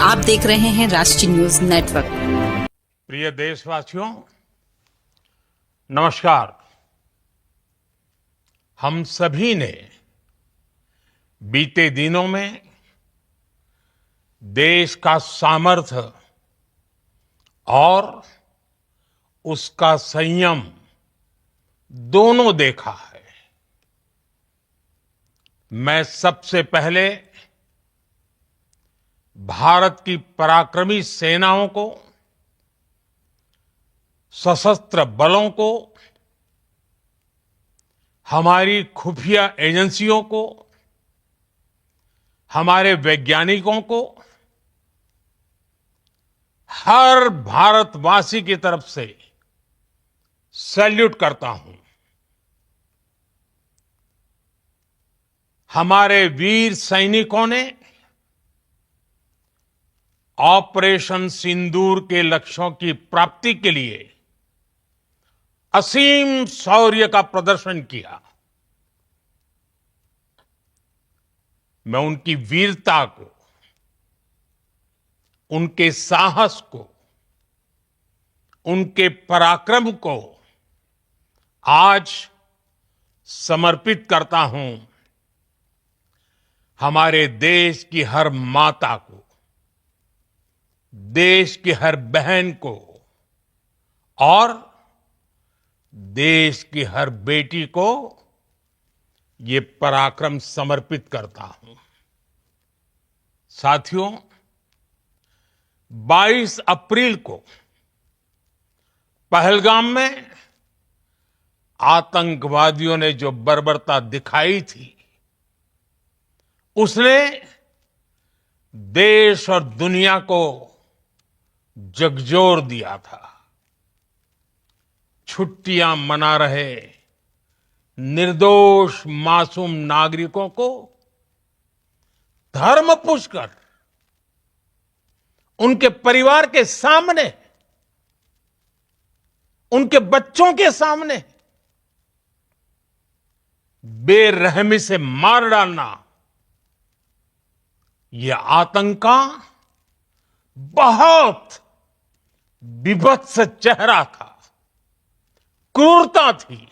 आप देख रहे हैं राष्ट्रीय न्यूज नेटवर्क। प्रिय देशवासियों, नमस्कार। हम सभी ने बीते दिनों में देश का सामर्थ्य और उसका संयम दोनों देखा है। मैं सबसे पहले भारत की पराक्रमी सेनाओं को, सशस्त्र बलों को, हमारी खुफिया एजेंसियों को, हमारे वैज्ञानिकों को, हर भारतवासी की तरफ से सैल्यूट करता हूं। हमारे वीर सैनिकों ने ऑपरेशन सिंदूर के लक्ष्यों की प्राप्ति के लिए असीम शौर्य का प्रदर्शन किया। मैं उनकी वीरता को, उनके साहस को, उनके पराक्रम को आज समर्पित करता हूं हमारे देश की हर माता को, देश की हर बहन को और देश की हर बेटी को ये पराक्रम समर्पित करता हूं। साथियों, 22 अप्रैल को पहलगाम में आतंकवादियों ने जो बर्बरता दिखाई थी, उसने देश और दुनिया को झकझोर दिया था। छुट्टियां मना रहे निर्दोष मासूम नागरिकों को धर्म पूछकर उनके परिवार के सामने, उनके बच्चों के सामने बेरहमी से मार डालना, यह आतंक का बहुत विभत्स चेहरा था, क्रूरता थी।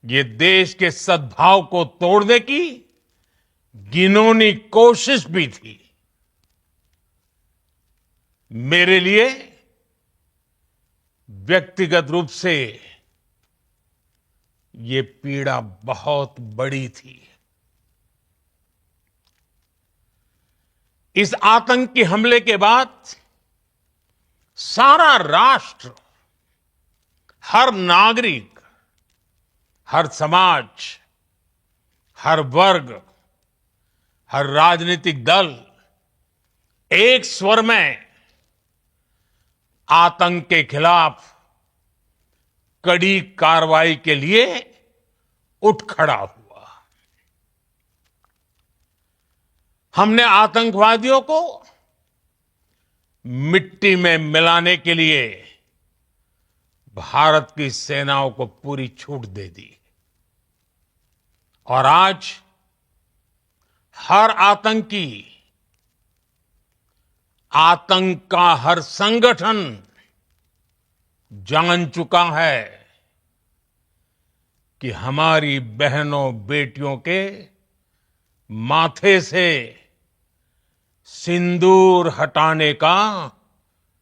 ये देश के सद्भाव को तोड़ने की घिनौनी कोशिश भी थी। मेरे लिए व्यक्तिगत रूप से ये पीड़ा बहुत बड़ी थी। इस आतंकी हमले के बाद सारा राष्ट्र, हर नागरिक, हर समाज, हर वर्ग, हर राजनीतिक दल एक स्वर में आतंक के खिलाफ कड़ी कार्रवाई के लिए उठ खड़ा हुआ। हमने आतंकवादियों को मिट्टी में मिलाने के लिए भारत की सेनाओं को पूरी छूट दे दी और आज हर आतंकी, आतंक का हर संगठन जान चुका है कि हमारी बहनों बेटियों के माथे से सिंदूर हटाने का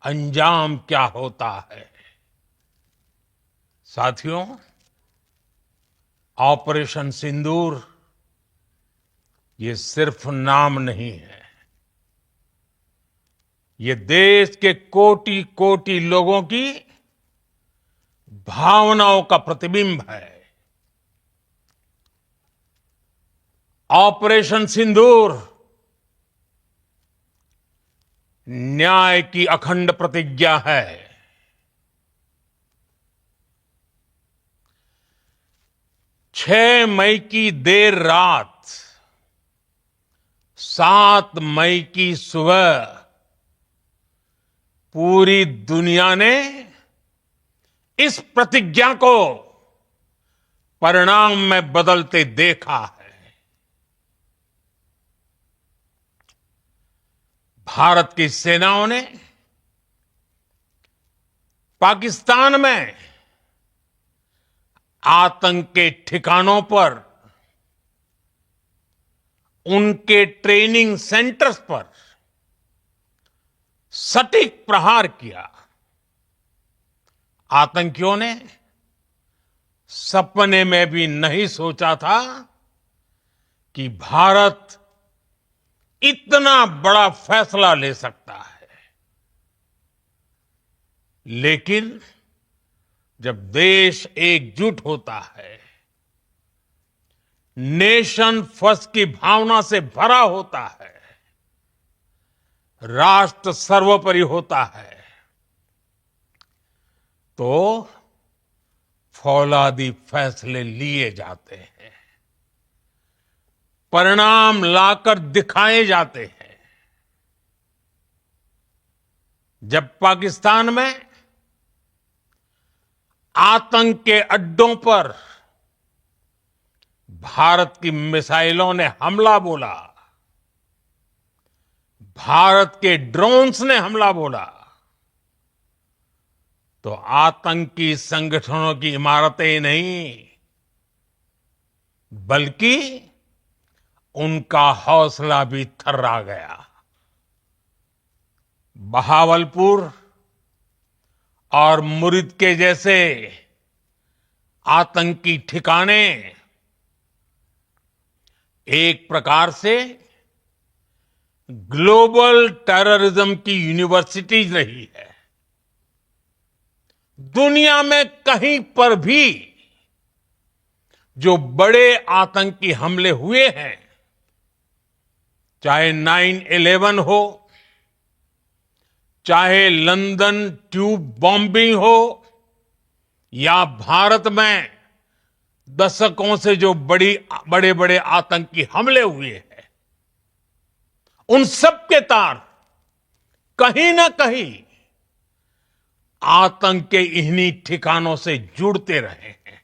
अंजाम क्या होता है। साथियों, ऑपरेशन सिंदूर ये सिर्फ नाम नहीं है, ये देश के कोटि कोटि लोगों की भावनाओं का प्रतिबिंब है। ऑपरेशन सिंदूर न्याय की अखंड प्रतिज्ञा है। 6 मई की देर रात, 7 मई की सुबह पूरी दुनिया ने इस प्रतिज्ञा को परिणाम में बदलते देखा है। भारत की सेनाओं ने पाकिस्तान में आतंक के ठिकानों पर, उनके ट्रेनिंग सेंटर्स पर सटीक प्रहार किया। आतंकियों ने सपने में भी नहीं सोचा था कि भारत इतना बड़ा फैसला ले सकता है। लेकिन जब देश एकजुट होता है, नेशन फर्स्ट की भावना से भरा होता है, राष्ट्र सर्वोपरि होता है, तो फौलादी फैसले लिए जाते हैं, परिणाम लाकर दिखाए जाते हैं। जब पाकिस्तान में आतंक के अड्डों पर भारत की मिसाइलों ने हमला बोला, भारत के ड्रोन्स ने हमला बोला, तो आतंकी संगठनों की इमारतें नहीं, बल्कि उनका हौसला भी थर्रा गया। बहावलपुर और मुरिद के जैसे आतंकी ठिकाने एक प्रकार से ग्लोबल टेररिज्म की यूनिवर्सिटीज रही है। दुनिया में कहीं पर भी जो बड़े आतंकी हमले हुए हैं, चाहे 9/11 हो, चाहे लंदन ट्यूब बॉम्बिंग हो, या भारत में दशकों से जो बड़े बड़े आतंकी हमले हुए हैं, उन सब के तार कहीं ना कहीं आतंक के इन्हीं ठिकानों से जुड़ते रहे हैं।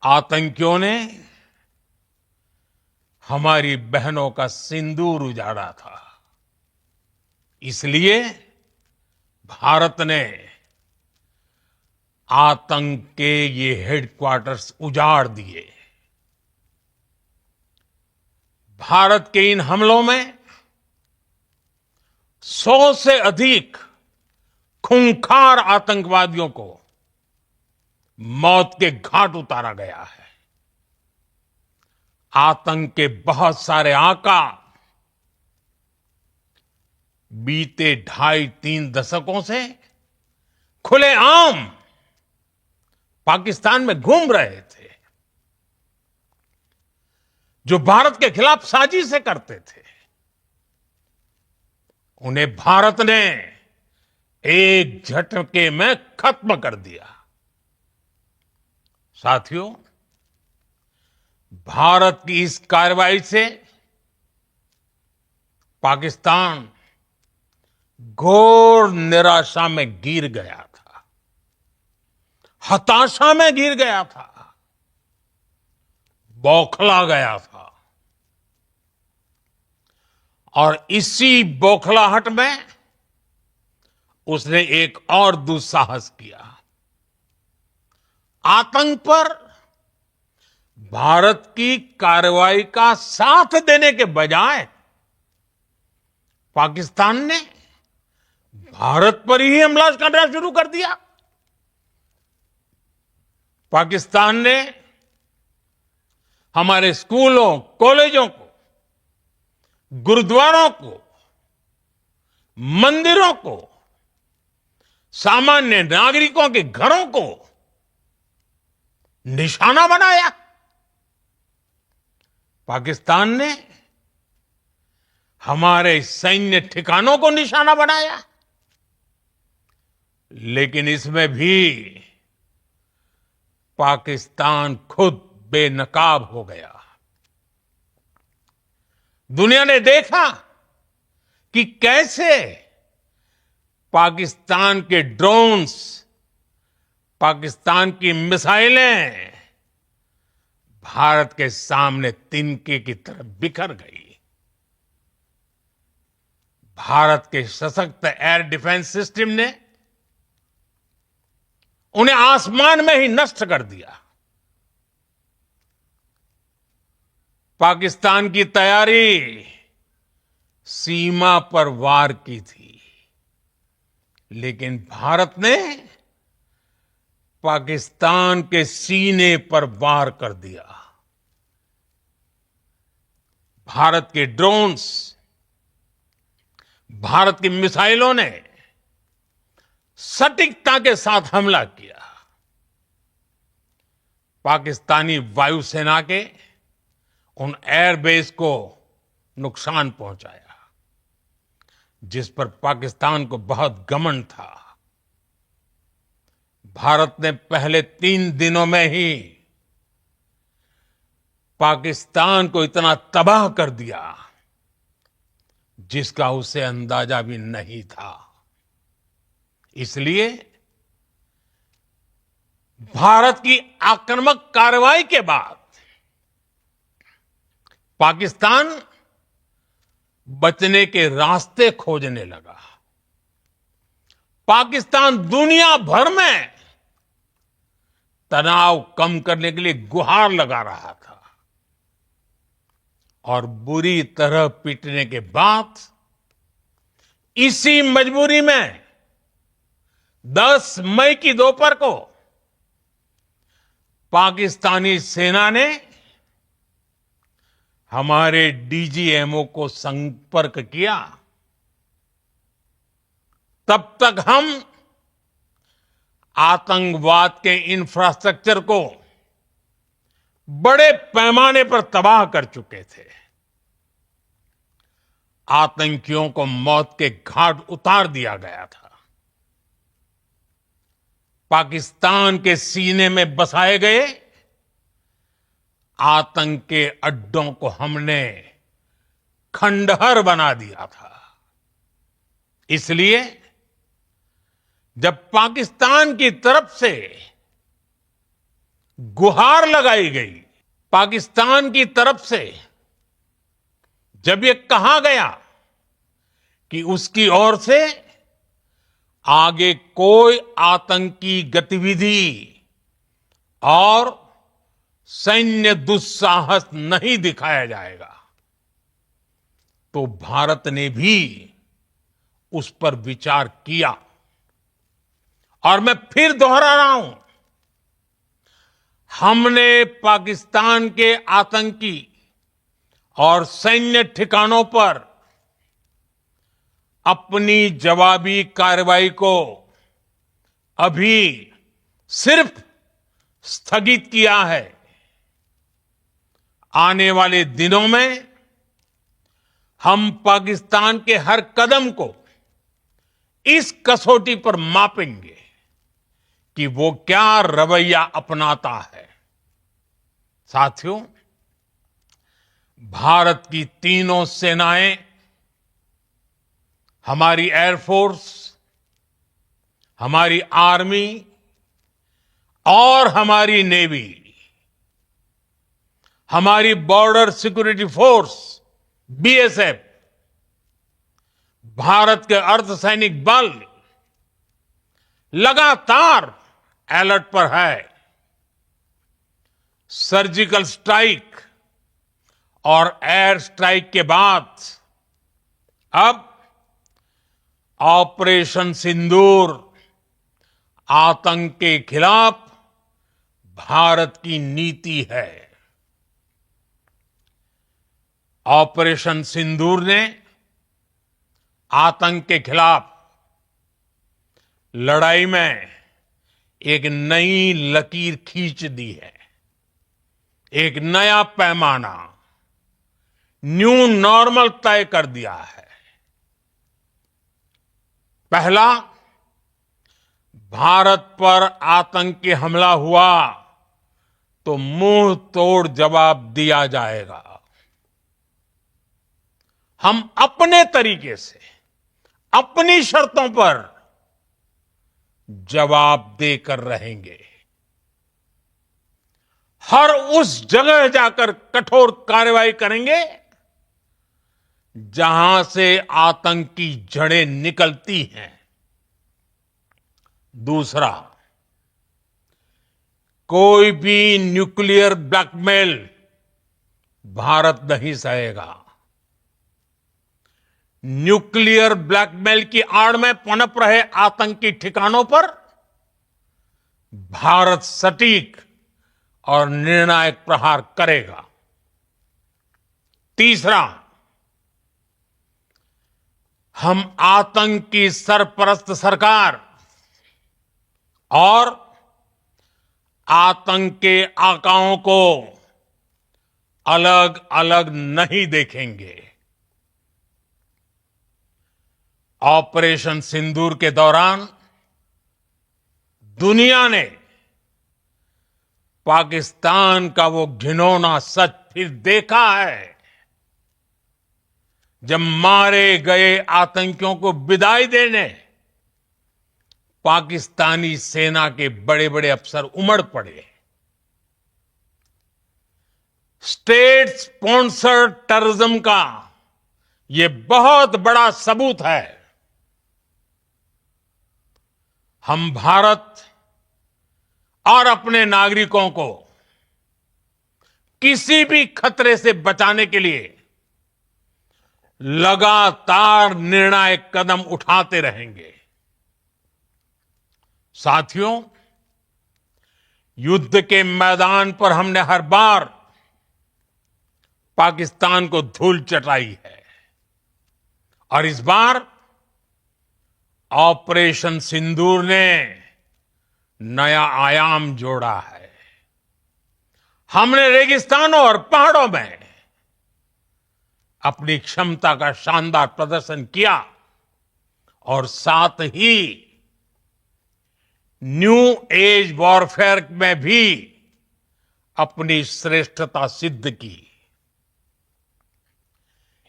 आतंकियों ने हमारी बहनों का सिंदूर उजाड़ा था, इसलिए भारत ने आतंक के ये हेडक्वार्टर्स उजाड़ दिए। भारत के इन हमलों में 100 से अधिक खूंखार आतंकवादियों को मौत के घाट उतारा गया है। आतंक के बहुत सारे आका बीते 2.5-3 दशकों से खुलेआम पाकिस्तान में घूम रहे थे। जो भारत के खिलाफ साजिशें करते थे, उन्हें भारत ने एक झटके में खत्म कर दिया। साथियों, भारत की इस कार्रवाई से पाकिस्तान घोर निराशा में गिर गया था, हताशा में गिर गया था, बौखला गया था। और इसी बौखलाहट में उसने एक और दुस्साहस किया। आतंक पर भारत की कार्रवाई का साथ देने के बजाय पाकिस्तान ने भारत पर ही हमला करना शुरू कर दिया। पाकिस्तान ने हमारे स्कूलों, कॉलेजों को, गुरुद्वारों को, मंदिरों को, सामान्य नागरिकों के घरों को निशाना बनाया। पाकिस्तान ने हमारे सैन्य ठिकानों को निशाना बनाया। लेकिन इसमें भी पाकिस्तान खुद बेनकाब हो गया। दुनिया ने देखा कि कैसे पाकिस्तान के ड्रोन्स, पाकिस्तान की मिसाइलें भारत के सामने तिनके की तरह बिखर गई। भारत के सशक्त एयर डिफेंस सिस्टम ने उन्हें आसमान में ही नष्ट कर दिया। पाकिस्तान की तैयारी सीमा पर वार की थी, लेकिन भारत ने पाकिस्तान के सीने पर वार कर दिया। भारत के ड्रोन्स, भारत की मिसाइलों ने सटीकता के साथ हमला किया। पाकिस्तानी वायुसेना के उन एयरबेस को नुकसान पहुंचाया, जिस पर पाकिस्तान को बहुत घमंड था। भारत ने पहले 3 दिनों में ही पाकिस्तान को इतना तबाह कर दिया जिसका उसे अंदाजा भी नहीं था। इसलिए भारत की आक्रामक कार्रवाई के बाद पाकिस्तान बचने के रास्ते खोजने लगा। पाकिस्तान दुनिया भर में तनाव कम करने के लिए गुहार लगा रहा था और बुरी तरह पीटने के बाद इसी मजबूरी में 10 मई की दोपहर को पाकिस्तानी सेना ने हमारे डीजीएमओ को संपर्क किया। तब तक हम आतंकवाद के इंफ्रास्ट्रक्चर को बड़े पैमाने पर तबाह कर चुके थे। आतंकियों को मौत के घाट उतार दिया गया था। पाकिस्तान के सीने में बसाए गए आतंक के अड्डों को हमने खंडहर बना दिया था। इसलिए जब पाकिस्तान की तरफ से गुहार लगाई गई, पाकिस्तान की तरफ से जब ये कहा गया कि उसकी ओर से आगे कोई आतंकी गतिविधि और सैन्य दुस्साहस नहीं दिखाया जाएगा, तो भारत ने भी उस पर विचार किया। और मैं फिर दोहरा रहा हूं, हमने पाकिस्तान के आतंकी और सैन्य ठिकानों पर अपनी जवाबी कार्रवाई को अभी सिर्फ स्थगित किया है। आने वाले दिनों में हम पाकिस्तान के हर कदम को इस कसौटी पर मापेंगे कि वो क्या रवैया अपनाता है। साथियों, भारत की तीनों सेनाएं, हमारी एयरफोर्स, हमारी आर्मी और हमारी नेवी, हमारी border security force BSF, Bharat के अर्धसैनिक बल लगातार अलर्ट पर है। सर्जिकल स्ट्राइक और एयर स्ट्राइक के बाद अब ऑपरेशन सिंदूर आतंक के खिलाफ भारत की नीति है। ऑपरेशन सिंदूर ने आतंक के खिलाफ लड़ाई में एक नई लकीर खींच दी है, एक नया पैमाना, न्यू नॉर्मल तय कर दिया है। पहला, भारत पर आतंकी हमला हुआ तो मुंह तोड़ जवाब दिया जाएगा। हम अपने तरीके से, अपनी शर्तों पर जवाब देकर रहेंगे। हर उस जगह जाकर कठोर कार्रवाई करेंगे जहां से आतंक की जड़ें निकलती हैं। दूसरा, कोई भी न्यूक्लियर ब्लैकमेल भारत नहीं सहेगा। न्यूक्लियर ब्लैकमेल की आड़ में पनप रहे आतंकी ठिकानों पर भारत सटीक और निर्णायक प्रहार करेगा। तीसरा, हम आतंक की सरपरस्त सरकार और आतंक के आकाओं को अलग अलग नहीं देखेंगे। ऑपरेशन सिंदूर के दौरान दुनिया ने पाकिस्तान का वो घिनौना सच फिर देखा है, जब मारे गए आतंकियों को विदाई देने पाकिस्तानी सेना के बड़े बड़े अफसर उमड़ पड़े। स्टेट स्पॉन्सर्ड टेररिज्म का ये बहुत बड़ा सबूत है। हम भारत और अपने नागरिकों को किसी भी खतरे से बचाने के लिए लगातार निर्णायक कदम उठाते रहेंगे। साथियों, युद्ध के मैदान पर हमने हर बार पाकिस्तान को धूल चटाई है और इस बार ऑपरेशन सिंदूर ने नया आयाम जोड़ा है। हमने रेगिस्तानों और पहाड़ों में अपनी क्षमता का शानदार प्रदर्शन किया और साथ ही न्यू एज वॉरफेयर में भी अपनी श्रेष्ठता सिद्ध की।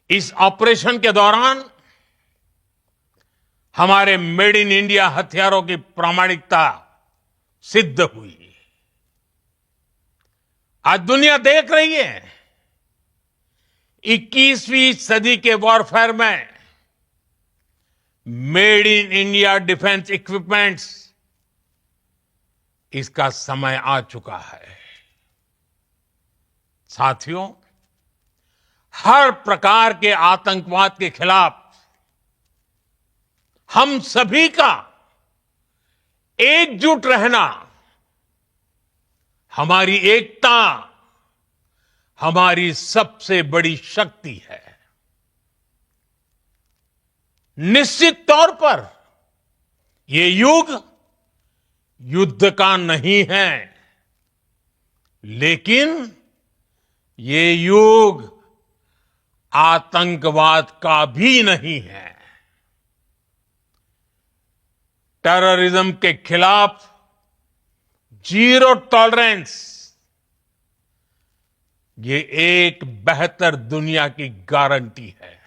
इस ऑपरेशन के दौरान हमारे मेड इन इंडिया हथियारों की प्रामाणिकता सिद्ध हुई। आज दुनिया देख रही है 21वीं सदी के वॉरफेयर में made in India defence equipments, इसका समय आ चुका है। साथियों, हर प्रकार के आतंकवाद के खिलाफ हम सभी का एकजुट रहना, हमारी एकता हमारी सबसे बड़ी शक्ति है। निश्चित तौर पर ये युग युद्ध का नहीं है, लेकिन ये युग आतंकवाद का भी नहीं है। टेररिज्म के खिलाफ जीरो टॉलरेंस, ये एक बेहतर दुनिया की गारंटी है।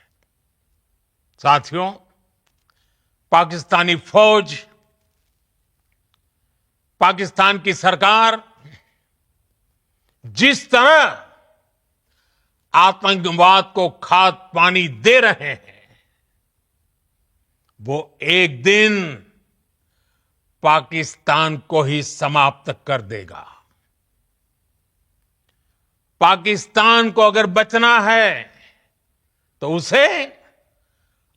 साथियों, पाकिस्तानी फौज, पाकिस्तान की सरकार जिस तरह आतंकवाद को खाद पानी दे रहे हैं, वो एक दिन पाकिस्तान को ही समाप्त कर देगा। पाकिस्तान को अगर बचना है तो उसे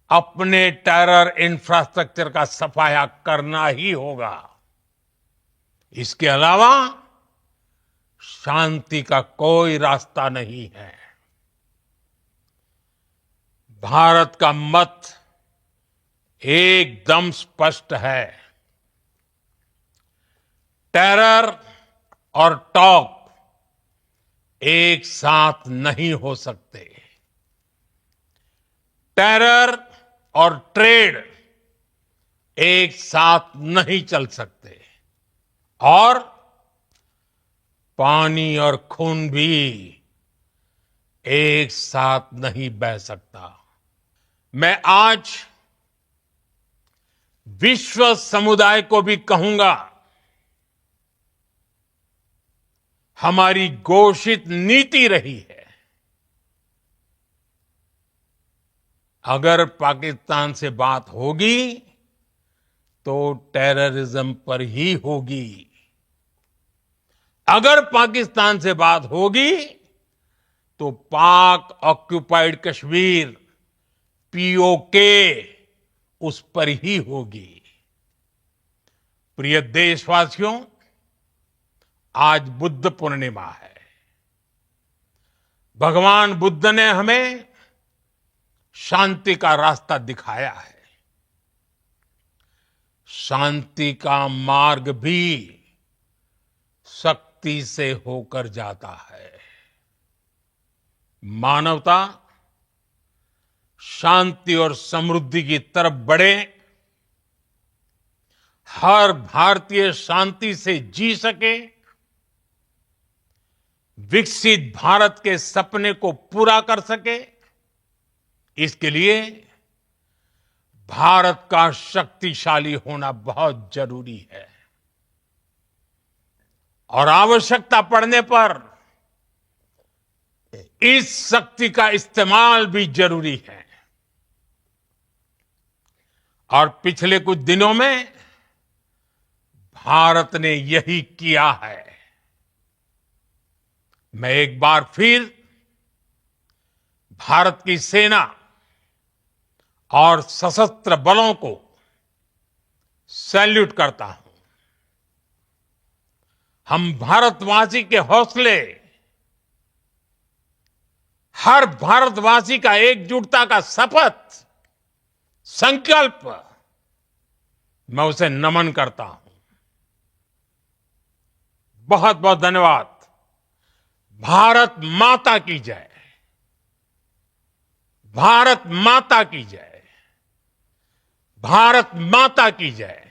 अपने टेरर इंफ्रास्ट्रक्चर का सफाया करना ही होगा। इसके अलावा शांति का कोई रास्ता नहीं है। भारत का मत एकदम स्पष्ट है। टेरर और टॉक एक साथ नहीं हो सकते। टेरर और ट्रेड एक साथ नहीं चल सकते और पानी और खून भी एक साथ नहीं बह सकता। मैं आज विश्व समुदाय को भी कहूंगा, हमारी घोषित नीति रही है अगर पाकिस्तान से बात होगी तो टेररिज्म पर ही होगी। अगर पाकिस्तान से बात होगी तो पाक ऑक्युपाइड कश्मीर पीओके उस पर ही होगी। प्रिय देशवासियों, आज बुद्ध पूर्णिमा है। भगवान बुद्ध ने हमें शांति का रास्ता दिखाया है। शांति का मार्ग भी शक्ति से होकर जाता है। मानवता शांति और समृद्धि की तरफ बढ़े, हर भारतीय शांति से जी सके, विकसित भारत के सपने को पूरा कर सके, इसके लिए भारत का शक्तिशाली होना बहुत जरूरी है। और आवश्यकता पड़ने पर इस शक्ति का इस्तेमाल भी जरूरी है। और पिछले कुछ दिनों में भारत ने यही किया है। मैं एक बार फिर भारत की सेना और सशस्त्र बलों को सैल्यूट करता हूं। हम भारतवासी के हौसले, हर भारतवासी का एकजुटता का शपथ, संकल्प, मैं उसे नमन करता हूं। बहुत बहुत धन्यवाद। भारत माता की जय। भारत माता की जय। भारत माता की जय।